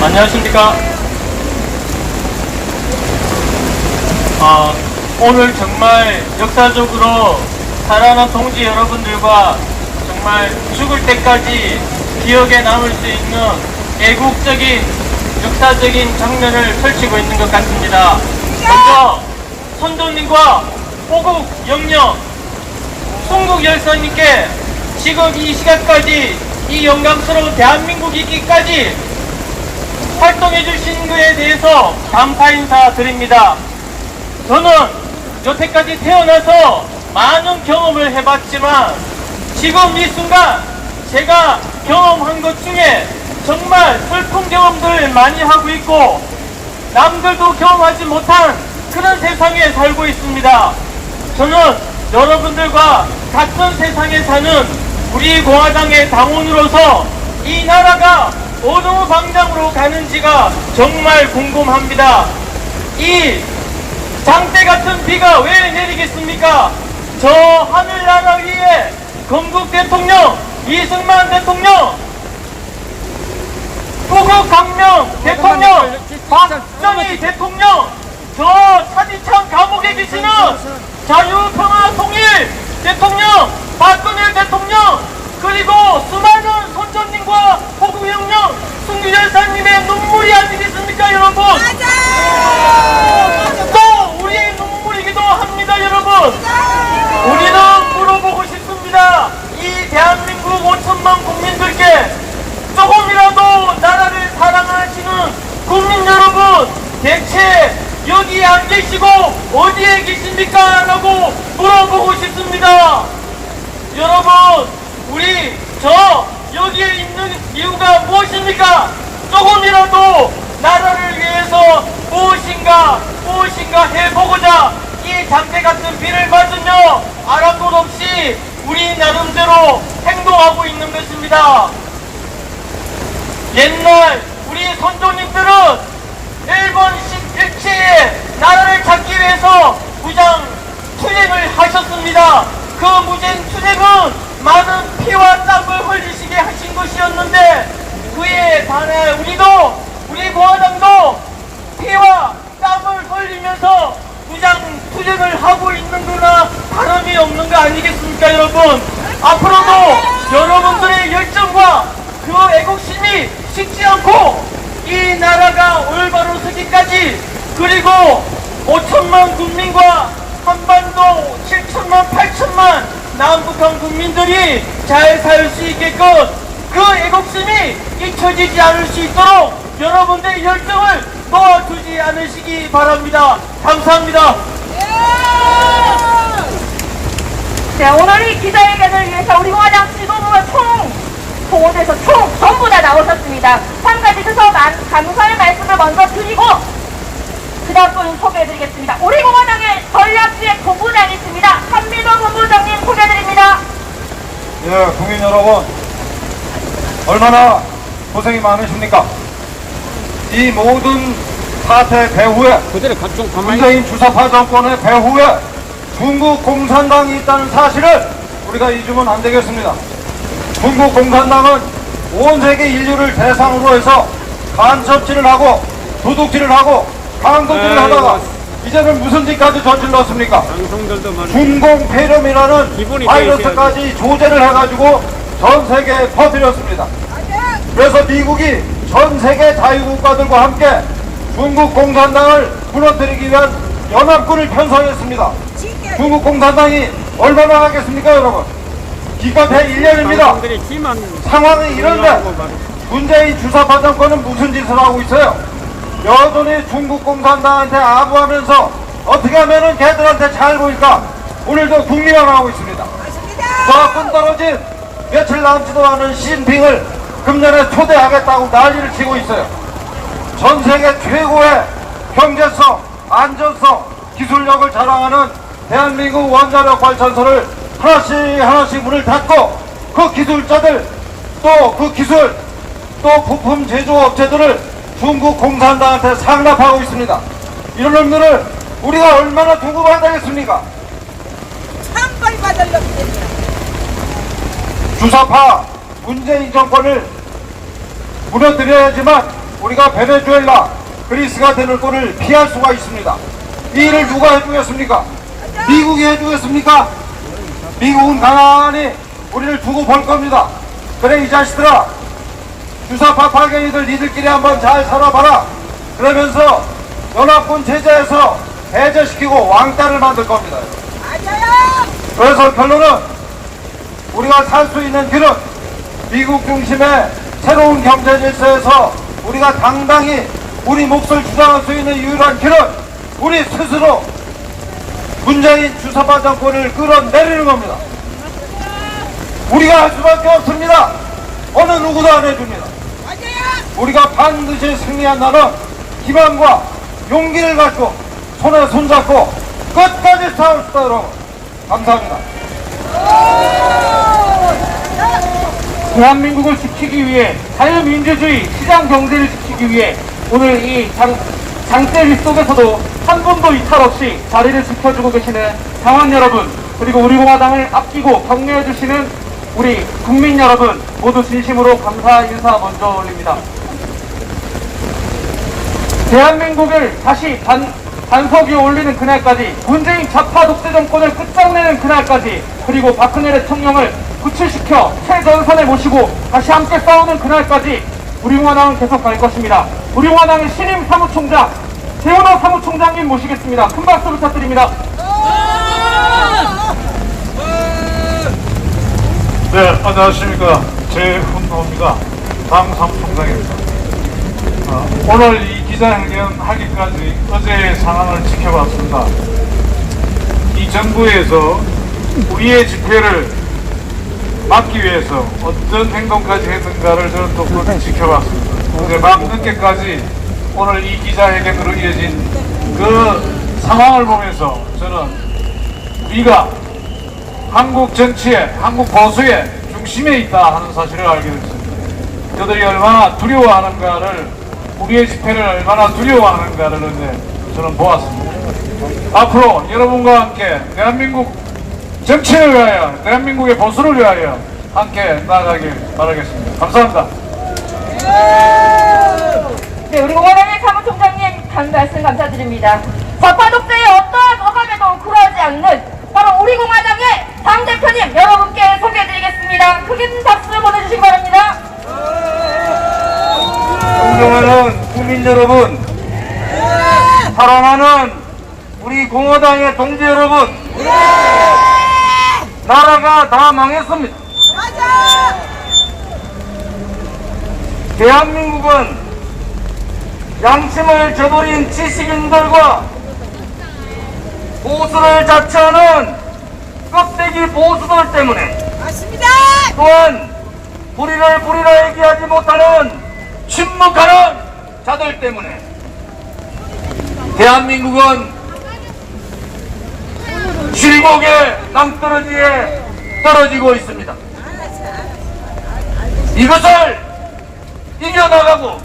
안녕하십니까. 오늘 정말 역사적으로 살아난 동지 여러분들과 정말 죽을 때까지 기억에 남을 수 있는 애국적인 역사적인 장면을 펼치고 있는 것 같습니다. 먼저 선조님과 호국 영령 순국 열사님께 지금 이 시간까지 이 영광스러운 대한민국이 있기까지 활동해 주신 것에 대해서 감사 인사 드립니다. 저는 여태까지 태어나서 많은 경험을 해봤지만 지금 이 순간 제가 경험한 것 중에 정말 슬픈 경험들을 많이 하고 있고 남들도 경험하지 못한 그런 세상에 살고 있습니다. 저는 여러분들과 같은 세상에 사는 우리 공화당의 당원으로서 이 나라가 어느 방향으로 가는지가 정말 궁금합니다. 이 장대 같은 비가 왜 내리겠습니까? 저 하늘나라 위에 건국 대통령, 이승만 대통령, 호국 강명 대통령, 박정희 대통령, 저 차디찬 감옥에 계시는 자유평화 통일 대통령, 박근혜 대통령, 그리고 수많은 선조님과 호국영령, 순규열사님의 눈물이 아니겠습니까, 여러분? 또 우리의 눈물이기도 합니다, 여러분. 우리는 물어보고 싶습니다. 이 대한민국 5천만 대체 여기 안 계시고 어디에 계십니까? 라고 물어보고 싶습니다. 여러분, 우리 여기에 있는 이유가 무엇입니까? 조금이라도 나라를 위해서 무엇인가 해보고자 이 장대 같은 비를 맞으며 아랑곳 없이 우리 나름대로 행동하고 있는 것입니다. 옛날 우리 선조님들은 일본 일제에 나라를 찾기 위해서 무장 투쟁을 하셨습니다. 그 무장 투쟁은 많은 피와 땀을 흘리시게 하신 것이었는데, 그에 반해 우리 공화당도 피와 땀을 흘리면서 무장 투쟁을 하고 있는 거나 다름이 없는 거 아니겠습니까, 여러분? 앞으로도 여러분들의 열정과 그 애국심이 식지 않고 이 나라가 올바로 서기까지, 그리고 5천만 국민과 한반도 7천만 8천만 남북한 국민들이 잘 살 수 있게끔 그 애국심이 잊혀지지 않을 수 있도록 여러분들의 열정을 놓아두지 않으시기 바랍니다. 감사합니다. 네, 오늘 이 기자회견을 위해서 우리 공화당 지도부가 동원돼서 전부 다 나오셨습니다. 참가해주셔서 감사의 말씀을 먼저 드리고 그 다음 분 소개해드리겠습니다. 우리 공화당의 전략기획 본부장이 있습니다. 한민호 본부장님 소개해드립니다. 예, 국민 여러분, 얼마나 고생이 많으십니까? 이 모든 사태 배후에, 문재인 주사파 정권의 배후에 중국 공산당이 있다는 사실을 우리가 잊으면 안 되겠습니다. 중국 공산당은 온 세계 인류를 대상으로 해서 간첩질을 하고 도둑질을 하고 강도질을 하다가 이제는 무슨 짓까지 저질렀습니까? 중공폐렴이라는 바이러스까지 조제를 해가지고 전 세계에 퍼뜨렸습니다. 그래서 미국이 전 세계 자유국가들과 함께 중국 공산당을 무너뜨리기 위한 연합군을 편성했습니다. 중국 공산당이 얼마나 하겠습니까, 여러분? 기껏해 1년입니다. 상황이 이런데 문재인 주사파 정권은 무슨 짓을 하고 있어요? 여전히 중국 공산당한테 아부하면서 어떻게 하면은 걔들한테 잘 보일까? 오늘도 국리화하고 있습니다. 저하고 떨어진 며칠 남지도 않은 시진핑을 금년에 초대하겠다고 난리를 치고 있어요. 전 세계 최고의 경제성, 안전성, 기술력을 자랑하는 대한민국 원자력 발전소를 하나씩 문을 닫고 그 기술자들, 또 그 기술, 또 부품 제조업체들을 중국 공산당한테 상납하고 있습니다. 이런 놈들을 우리가 얼마나 두고 봐야 되겠습니까? 주사파 문재인 정권을 무너뜨려야지만 우리가 베네수엘라, 그리스가 되는 꼴을 피할 수가 있습니다. 이 일을 누가 해주겠습니까? 미국이 해주겠습니까? 미국은 가만히 우리를 두고 볼 겁니다. 그래, 이 자식들아, 주사파 파괴이들 니들끼리 한번 잘 살아봐라. 그러면서 연합군 체제에서 해제시키고 왕따를 만들 겁니다. 그래서 결론은 우리가 살 수 있는 길은 미국 중심의 새로운 경제 질서에서 우리가 당당히 우리 몫을 주장할 수 있는 유일한 길은 우리 스스로 문재인 주사파 정권을 끌어내리는 겁니다. 우리가 할 수밖에 없습니다. 어느 누구도 안 해줍니다. 우리가 반드시 승리한 날은 기반과 용기를 갖고 손에 손잡고 끝까지 싸웁시다, 여러분. 감사합니다. 대한민국을 지키기 위해, 자유민주주의 시장 경제를 지키기 위해 오늘 이 장대위 속에서도 한 분도 이탈 없이 자리를 지켜주고 계시는 당원 여러분, 그리고 우리 공화당을 아끼고 격려해 주시는 우리 국민 여러분, 모두 진심으로 감사 인사 먼저 올립니다. 대한민국을 다시 반석 위에 올리는 그날까지, 문재인 좌파 독재 정권을 끝장내는 그날까지, 그리고 박근혜 대통령을 구출시켜 최전선에 모시고 다시 함께 싸우는 그날까지 우리 공화당은 계속 갈 것입니다. 우리 공화당의 신임 사무총장 재훈호 사무총장님 모시겠습니다. 큰 박수 부탁드립니다. 네, 안녕하십니까. 재훈호입니다. 당 사무총장입니다. 오늘 이 기자회견 하기까지 어제의 상황을 지켜봤습니다. 이 정부에서 우리의 집회를 막기 위해서 어떤 행동까지 했는가를 저는 또 그걸 지켜봤습니다. 어제 밤 늦게까지 오늘 이 기자회견으로 이어진 그 상황을 보면서 저는 우리가 한국 정치의, 한국 보수의 중심에 있다 하는 사실을 알게 됐습니다. 그들이 얼마나 두려워하는가를, 우리의 집회를 얼마나 두려워하는가를 어제 저는 보았습니다. 앞으로 여러분과 함께 대한민국 정치를 위하여, 대한민국의 보수를 위하여 함께 나아가길 바라겠습니다. 감사합니다. 네, 우리 공화당의 사무총장님 한 말씀 감사드립니다. 좌파 독재의 어떠한 어감에도 굴하지 않는 바로 우리 공화당의 당대표님 여러분께 소개해드리겠습니다. 큰 박수 보내주시기 바랍니다. 존경하는 국민 여러분, 사랑하는 우리 공화당의 동지 여러분, 나라가 다 망했습니다. 대한민국은 양심을 저버린 지식인들과 보수를 자처하는 껍데기 보수들 때문에, 또한 불의를 얘기하지 못하는 침묵하는 자들 때문에 대한민국은 실곡의 낭떠러지에 떨어지고 있습니다. 이것을 이겨나가고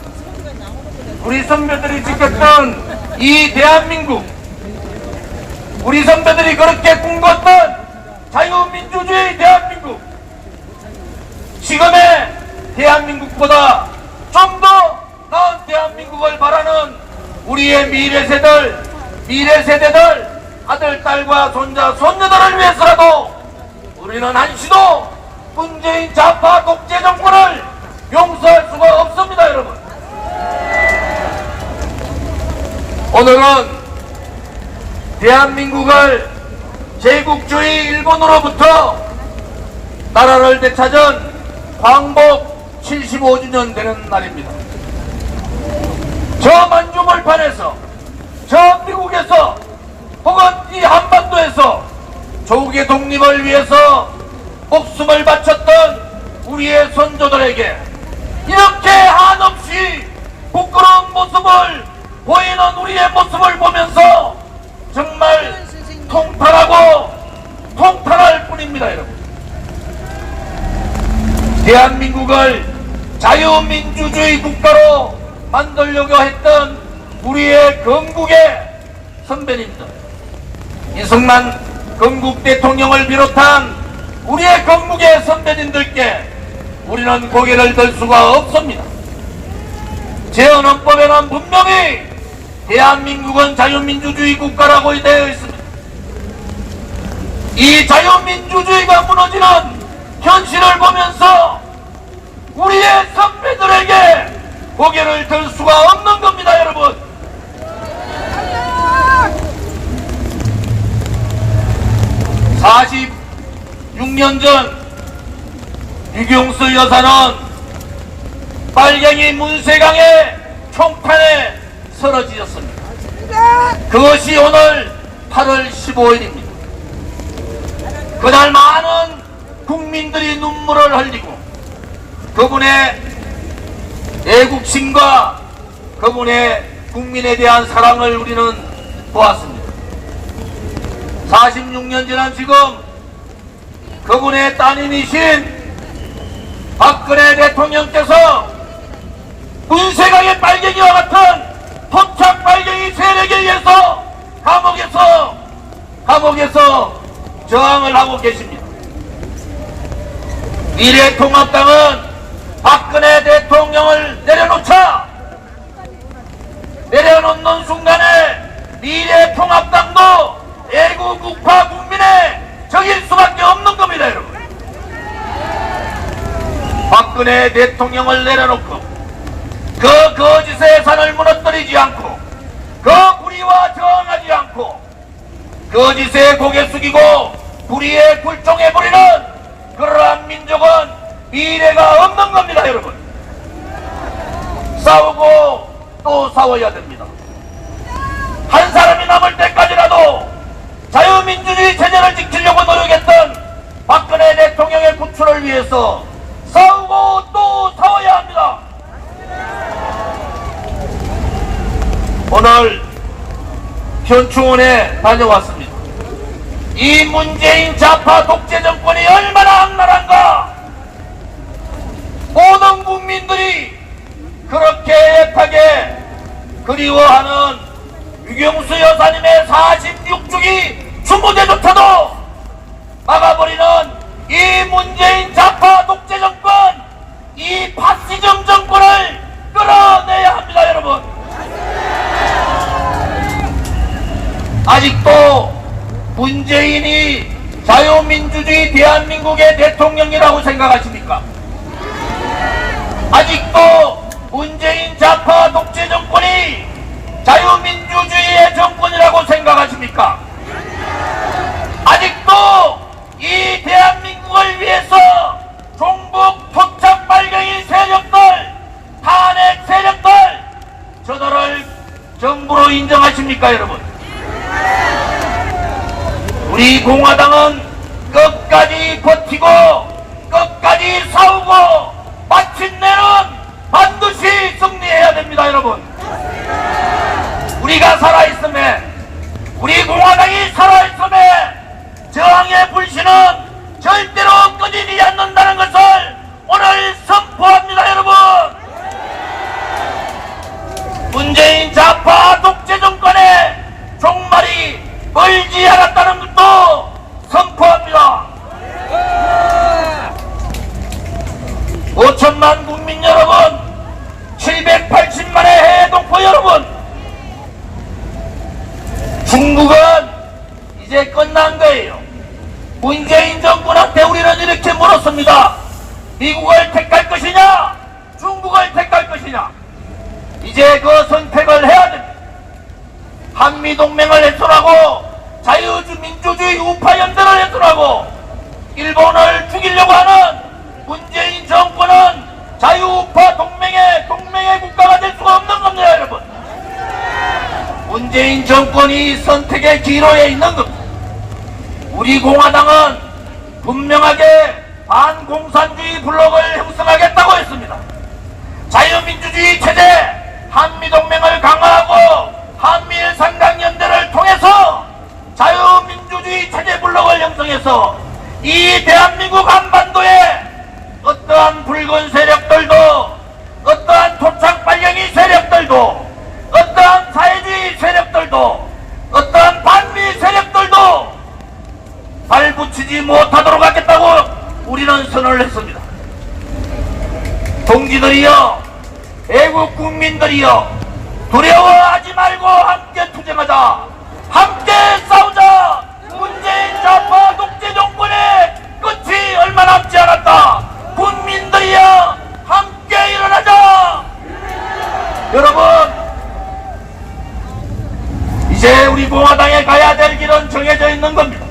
우리 선배들이 지켰던 이 대한민국, 우리 선배들이 그렇게 꿈꿨던 자유민주주의 대한민국, 지금의 대한민국보다 좀 더 나은 대한민국을 바라는 우리의 미래 세대들, 아들, 딸과 손자, 손녀들을 위해서라도 우리는 한시도 문재인 좌파 독재 정권을 용서할 수가 없습니다, 여러분. 오늘은 대한민국을 제국주의 일본으로부터 나라를 되찾은 광복 75주년 되는 날입니다. 저 만주벌판에서, 저 미국에서, 혹은 이 한반도에서 조국의 독립을 위해서 목숨을 바쳤던 우리의 선조들에게 이렇게 한없이 부끄러운 모습을 보이는 우리의 모습을 보면서 정말 통탄할 뿐입니다, 여러분. 대한민국을 자유민주주의 국가로 만들려고 했던 우리의 건국의 선배님들, 이승만 건국 대통령을 비롯한 우리의 건국의 선배님들께 우리는 고개를 들 수가 없습니다. 제 헌법에는 분명히 대한민국은 자유민주주의 국가라고 되어 있습니다. 이 자유민주주의가 무너지는 현실을 보면서 우리의 선배들에게 고개를 들 수가 없는 겁니다, 여러분. (46년) 전 유경수 여사는 빨갱이 문세강의 총탄에 쓰러지셨습니다. 그것이 오늘 8월 15일입니다. 그날 많은 국민들이 눈물을 흘리고 그분의 애국심과 그분의 국민에 대한 사랑을 우리는 보았습니다. 46년 지난 지금 그분의 따님이신 박근혜 대통령께서 문세강의 빨갱이와 같은 토착 빨갱이 세력에 의해서 감옥에서 저항을 하고 계십니다. 미래통합당은 박근혜 대통령을 내려놓는 순간에 미래통합당도 애국우파 국민의 적일 수밖에 없는 겁니다, 여러분. 박근혜 대통령을 내려놓고 그 거짓의 산을 무너뜨리지 않고 그 불의와 저항하지 않고 거짓에 고개 숙이고 불의에 굴종해버리는 그러한 민족은 미래가 없는 겁니다, 여러분. 싸우고 또 싸워야 됩니다. 한 사람이 남을 때까지라도 자유민주주의 체제를 지키려고 노력했던 박근혜 대통령의 구출을 위해서 싸우고 또 싸워야 합니다. 오늘 현충원에 다녀왔습니다. 이 문재인 좌파 독재 정권이 얼마나 악랄한가. 모든 국민들이 그렇게 애타게 그리워하는 유경수 여사님의 46주기 추모제조차도 막아버리는 이 문재인 좌파 독재 정권, 이 파시즘 정권을 끌어내야 합니다. 여러분, 아직도 문재인이 자유민주주의 대한민국의 대통령이라고 생각하십니까? 아직도 문재인 좌파 독재 정권이 자유민주주의의 정권이라고 생각하십니까? 아직도 이 대한민국을 위해서 종북 토착 빨갱이 세력들, 탄핵 세력들, 저들을 정부로 인정하십니까, 여러분? 우리 공화당은 끝까지 버티고 끝까지 싸우고 마침내는 반드시 승리해야 됩니다. 여러분, 우리가 살아있음에, 우리 공화당이 살아있음에 저항의 불씨는 절대로 꺼지지 않는다는 것을 오늘 선포합니다. 여러분, 문재인 좌파 독재 정권의 종말이 멀지 않았다는 것도 선포합니다. 5천만 국민 여러분, 780만의 해외 동포 여러분, 중국은 이제 끝난 거예요. 문재인 정권한테 우리는 이렇게 물었습니다. 미국을 택할 것이냐, 중국을 택할 것이냐. 이제 그 선택을 해야 됩니다. 한미동맹을 해소하고 자유민주주의 우파연대를 해소하고 일본을 죽이려고 하는 문재인 정권은 자유우파 동맹의 국가가 될 수가 없는 겁니다. 여러분, 문재인 정권이 선택의 기로에 있는 겁니다. 우리 공화당은 분명하게 반공산주의 블록을 형성하겠다고 했습니다. 자유민주주의 체제, 한미동맹을 강화하고 한미일 삼강연대를 통해서 자유민주주의 체제 블록을 형성해서 이 대한민국 한반도에 어떠한 붉은 세력들도, 어떠한 토착 빨갱이 세력들도, 어떠한 사회주의 세력들도, 어떠한 반미 세력들도 발붙이지 못하도록 하겠다고 우리는 선언을 했습니다. 동지들이여, 애국 국민들이여, 두려워하지 말고 함께 투쟁하자, 함께 싸우자. 문재인 좌파 독재 정권의 끝이 얼마 남지 않았다. 국민들이여, 함께 일어나자. 여러분, 이제 우리 공화당에 가야 될 길은 정해져 있는 겁니다.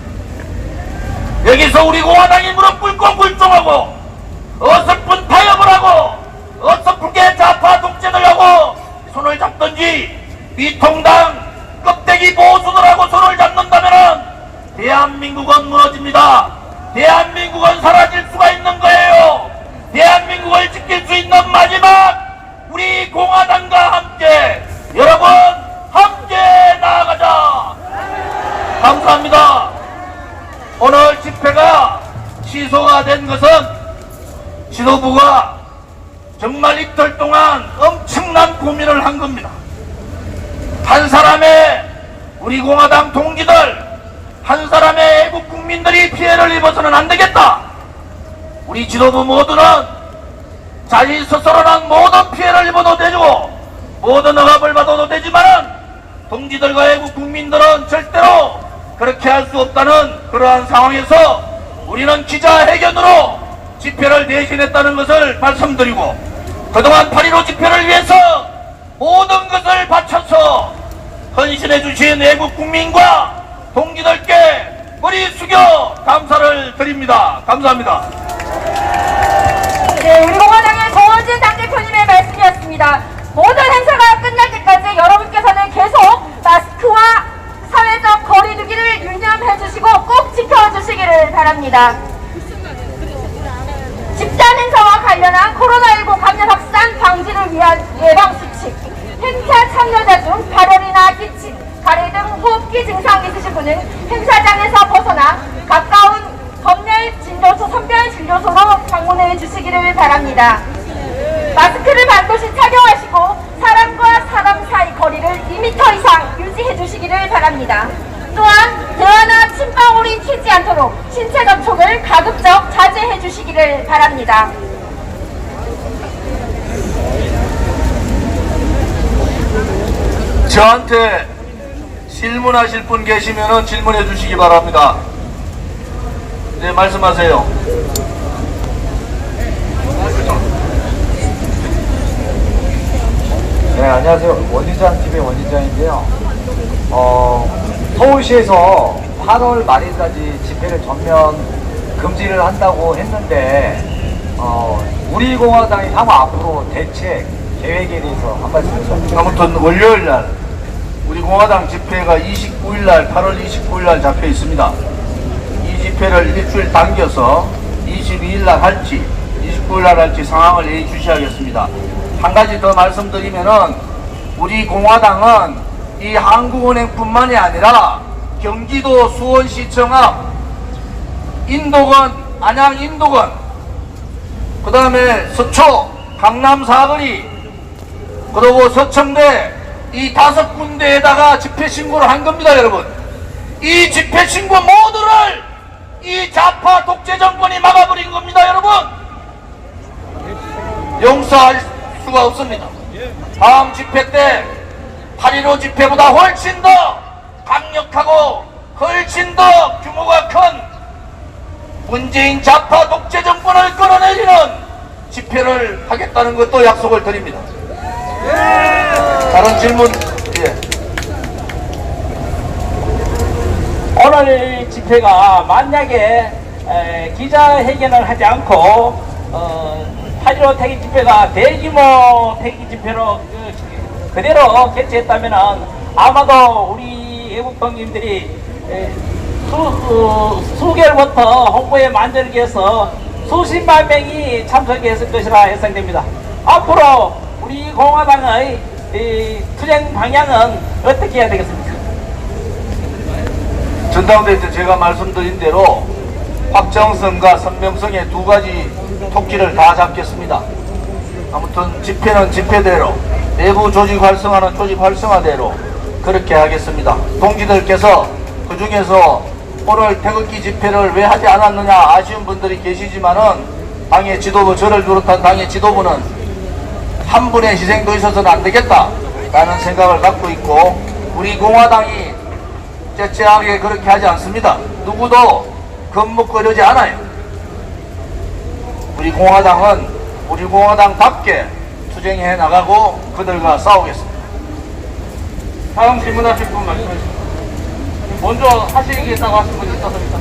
여기서 우리 공화당이 무릎 꿇고 굴종하고 어설픈 타협을 하고 어설프게 좌파 독재들하고 손을 잡든지, 미통당 껍데기 보수들하고 손을 잡는다면 대한민국은 무너집니다. 대한민국은 사라질 수가 있는 거예요. 대한민국을 지킬 수 있는 마지막 우리 공화당과 함께, 여러분 함께 나아가자. 감사합니다. 오늘 집회가 취소가 된 것은 지도부가 정말 이틀 동안 엄청난 고민을 한 겁니다. 한 사람의, 우리 공화당 동지들, 한 사람의 애국 국민들이 피해를 입어서는 안 되겠다. 우리 지도부 모두는 자기 스스로는 모든 피해를 입어도 되고 모든 억압을 받아도 되지만은 동지들과 애국 국민들은 절대로 그렇게 할 수 없다는 그러한 상황에서 우리는 기자회견으로 집회를 대신했다는 것을 말씀드리고, 그동안 8.15 집회를 위해서 모든 것을 바쳐서 헌신해 주신 애국 국민과 동지들께 머리 숙여 감사를 드립니다. 감사합니다. 네, 우리 공화당의 정원진 당대표님의 말씀이었습니다. 모든 행사가 끝날 계속 마스크와 사회적 거리두기를 유념해 주시고 꼭 지켜주시기를 바랍니다. 집단 행사와 관련한 코로나19 감염 확산 방지를 위한 예방수칙, 행사 참여자 중 발열이나 기침, 가래 등 호흡기 증상이 있으신 분은 행사장에서 벗어나 가까운 검열 진료소, 선별 진료소로 방문해 주시기를 바랍니다. 마스크를 반드시 착용하시고 사람과 사람 사이 거리를 2m 이상 유지해 주시기를 바랍니다. 또한 대화나 침방울이 튀지 않도록 신체 접촉을 가급적 자제해 주시기를 바랍니다. 저한테 질문하실 분 계시면 질문해 주시기 바랍니다. 네, 말씀하세요. 네, 안녕하세요. 원희장 TV의 원희장인데요. 서울시에서 8월 말일까지 집회를 전면 금지를 한다고 했는데 우리 공화당의 향후 앞으로 대책 계획에 대해서 한 말씀 부탁드립니다. 아무튼 월요일 날 우리 공화당 집회가 29일 날 8월 29일 날 잡혀 있습니다. 이 집회를 일주일 당겨서 22일 날 할지 29일 날 할지 상황을 예의주시하겠습니다. 한 가지 더 말씀드리면은 우리 공화당은 이 한국은행뿐만이 아니라 경기도 수원시청 앞 인도건, 안양 인도건, 그 다음에 서초, 강남 사거리, 그리고 서청대 이 5군데에다가 집회 신고를 한 겁니다, 여러분. 이 집회 신고 모두를 이 좌파 독재 정권이 막아버린 겁니다, 여러분. 용서할 수가 없습니다. 다음 집회 때 8.15 집회보다 훨씬 더 강력하고 훨씬 더 규모가 큰 문재인 좌파 독재 정권을 끌어내리는 집회를 하겠다는 것도 약속을 드립니다. 다른 질문. 예. 오늘 집회가 만약에 기자회견을 하지 않고 8.15 태기 집회가 대규모 태기 집회로 그대로 개최했다면 아마도 우리 애국 동님들이 수개월부터 홍보에 만들기 위해서 수십만 명이 참석했을 것이라 예상됩니다. 앞으로 우리 공화당의 투쟁 방향은 어떻게 해야 되겠습니까? 전당대회 때 제가 말씀드린 대로 확정성과 선명성의 두 가지 토끼를 다 잡겠습니다. 아무튼 집회는 집회대로, 내부 조직 활성화는 조직 활성화대로 그렇게 하겠습니다. 동지들께서 그 중에서 오늘 태극기 집회를 왜 하지 않았느냐 아쉬운 분들이 계시지만은 당의 지도부, 저를 비롯한 당의 지도부는 한 분의 희생도 있어서는 안 되겠다 라는 생각을 갖고 있고, 우리 공화당이 째째하게 그렇게 하지 않습니다. 누구도 겁먹거리지 않아요. 우리 공화당은 우리 공화당답게 투쟁해 나가고 그들과 싸우겠습니다. 다음 질문하실 분 말씀해 주십시오. 먼저 하시겠다고 하신 분이 있었습니까?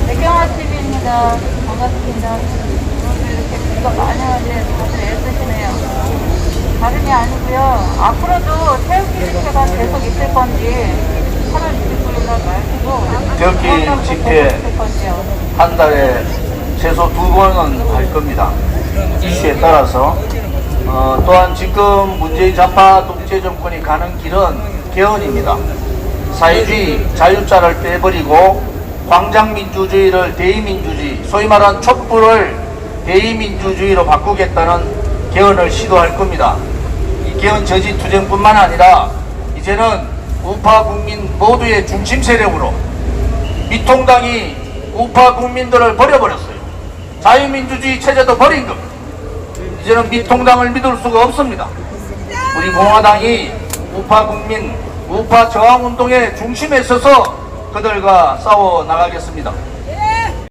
백경화TV입니다. 반갑습니다. 오늘 이렇게 비가 많이 오는데 다들 애쓰시네요. 다름이 아니고요. 앞으로도 태극기 집회가 계속 있을 건지 8월 29일날 말고 태극기 집회 한 달에 최소 2번은 할 겁니다. 이슈에 따라서. 또한 지금 문재인 좌파 독재 정권이 가는 길은 개헌입니다. 사회주의, 자유자를 빼버리고 광장민주주의를 대의민주주의, 소위 말하는 촛불을 대의민주주의로 바꾸겠다는 개헌을 시도할 겁니다. 이 개헌 저지 투쟁뿐만 아니라 이제는 우파 국민 모두의 중심 세력으로 미통당이 우파 국민들을 버려버렸어요. 자유민주주의 체제도 버린 겁니다. 이제는 미통당을 믿을 수가 없습니다. 우리 공화당이 우파 국민, 우파 저항운동의 중심에 서서 그들과 싸워 나가겠습니다.